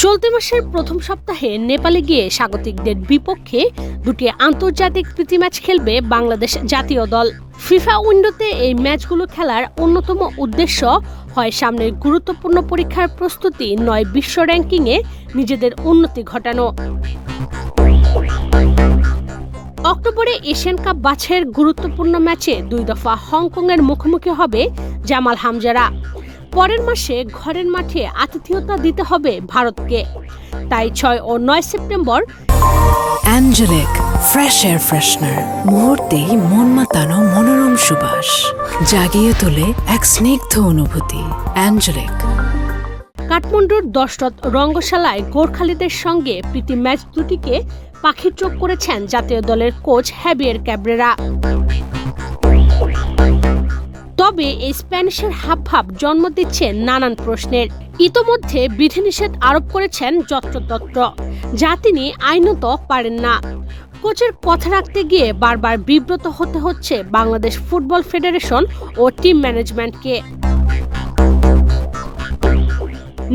চলতি মাসের প্রথম সপ্তাহে নেপালে গিয়ে স্বাগতিকদের বিপক্ষে দুটি আন্তর্জাতিক প্রীতি ম্যাচ খেলবে বাংলাদেশ জাতীয় দল। ফিফা উইন্ডোতে এই ম্যাচগুলো খেলার অন্যতম উদ্দেশ্য হয় সামনের গুরুত্বপূর্ণ পরীক্ষার প্রস্তুতি, নয় বিশ্ব র্যাঙ্কিংয়ে নিজেদের উন্নতি ঘটানো। অক্টোবরে এশিয়ান কাপ বাছাইয়ের গুরুত্বপূর্ণ ম্যাচে 2 দফা হংকংয়ের মুখোমুখি হবে জামাল হামজারা। পরের মাসে ঘরের মাঠে আতিথেয়তা দিতে হবে ভারতকে। তাই 6 ও 9 September angelic fresh air freshener মুহূর্তেই মন মাতানো মনোরম সুবাস জাগিয়ে তোলে এক স্নিগ্ধ অনুভূতি। অ্যাঞ্জেলিক। কাঠমান্ডুর দশরথ রঙ্গশালায় গোর্খালিদের সঙ্গে প্রীতি ম্যাচ দুটিকে পাখির চোখ করেছেন জাতীয় দলের কোচ হ্যাভিয়ের ক্যাব্রেরা। তবে এই স্প্যানিশের হাবভাব জন্ম দিচ্ছে নানান প্রশ্নের। ইতোমধ্যে বিধিনিষেধ আরোপ করেছেন যত্রতত্র, যা তিনি আইনত পারেন না। কোচের কথা রাখতে গিয়ে বারবার বিব্রত হতে হচ্ছে বাংলাদেশ ফুটবল ফেডারেশন ও টিম ম্যানেজমেন্টকে।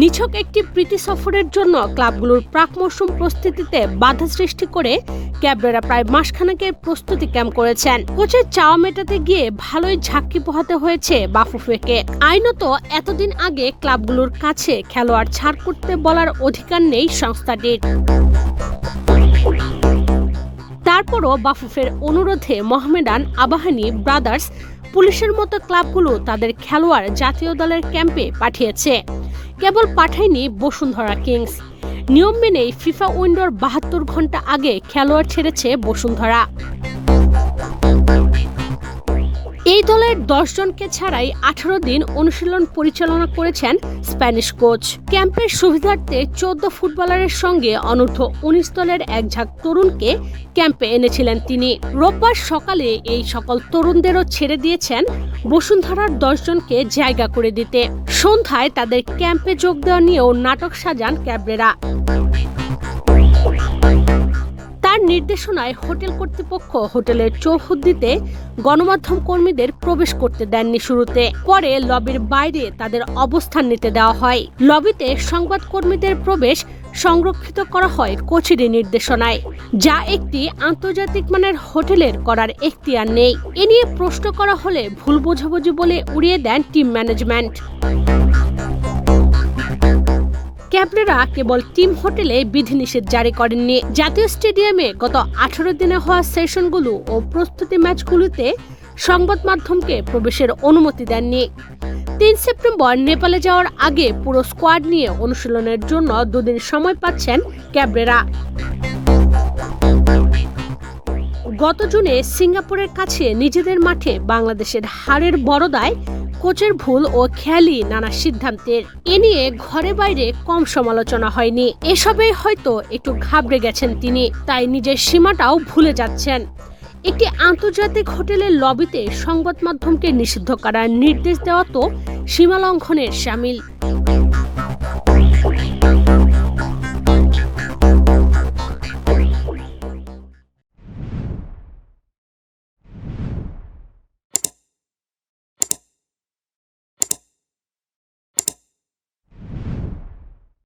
নিছক একটি প্রীতি সফরের জন্য ক্লাবগুলোর প্রাক মৌসুম প্রস্তুতিতে বাধা সৃষ্টি করে ক্যাব্রেরা প্রায় মাসখানেকের প্রস্তুতি ক্যাম্প করেছেন। কোচের চাওয়া মেটাতে গিয়ে ভালোই ঝাঁকি পোহাতে হয়েছে বাফুফেকে। আইনত এতদিন আগে ক্লাবগুলোর কাছে খেলোয়াড় ছাড় করতে বলার অধিকার নেই সংস্থাটির। তারপরও বাফুফের অনুরোধে মোহামেডান, আবাহনী, ব্রাদার্স, পুলিশের মতো ক্লাবগুলো তাদের খেলোয়াড় জাতীয় দলের ক্যাম্পে পাঠিয়েছে। কেবল পাঠায়নি বসুন্ধরা কিংস। নিয়ম মেনেই ফিফা উইন্ডোর 72 ঘন্টা আগে খেলোয়াড় ছেড়েছে বসুন্ধরা। এই দলের 10 জনকে ছাড়াই 18 দিন অনুশীলন পরিচালনা করেছেন স্প্যানিশ কোচ। ক্যাম্পের সুবিধার্থে 14 ফুটবলারের সঙ্গে অনূর্ধ্ব 19 দলের এক ঝাঁক তরুণকে ক্যাম্পে এনেছিলেন তিনি। রোববার সকালে এই সকল তরুণদেরও ছেড়ে দিয়েছেন বসুন্ধরার 10 জনকে জায়গা করে দিতে। সন্ধ্যায় তাদের ক্যাম্পে যোগ দেওয়া নিয়েও নাটক সাজান ক্যাব্রেরা। তার নির্দেশনায় হোটেল কর্তৃপক্ষ হোটেলের চৌহদ্দিতে গণমাধ্যম কর্মীদের প্রবেশ করতে দেননি শুরুতে। পরে লবির বাইরে তাদের অবস্থান নিতে দেওয়া হয়। লবিতে সংবাদকর্মীদের প্রবেশ সংরক্ষিত করা হয় কোচেরই নির্দেশনায়, যা একটি আন্তর্জাতিক মানের হোটেলের করার এখতিয়ার নেই। এ নিয়ে প্রশ্ন করা হলে ভুল বোঝাবুঝি বলে উড়িয়ে দেন টিম ম্যানেজমেন্ট। ক্যাব্রেরা কেবল টিম হোটেলে বিধিনিষেধ জারি করেননি, জাতীয় স্টেডিয়ামে গত 18 দিনে হওয়া সেশনগুলো ও প্রস্তুতি ম্যাচগুলোতে সংবাদ মাধ্যমকে প্রবেশের অনুমতি দেননি। 3 সেপ্টেম্বর নেপালে যাওয়ার আগে পুরো স্কোয়াড নিয়ে অনুশীলনের জন্য 2 দিন সময় পাচ্ছেন ক্যাব্রেরা। গত জুনে সিঙ্গাপুরের কাছে নিজেদের মাঠে বাংলাদেশের হারের বড় দায় কোচের ভুল ও খেয়ালি নানা সিদ্ধান্তের। এ নিয়ে ঘরে বাইরে কম সমালোচনা হয়নি। এসবেই হয়তো একটু ঘাবড়ে গেছেন তিনি, তাই নিজের সীমাটাও ভুলে যাচ্ছেন। একটি আন্তর্জাতিক হোটেলের লবিতে সংবাদ মাধ্যমকে নিষিদ্ধ করার নির্দেশ দেওয়া তো সীমা লঙ্ঘনের শামিল।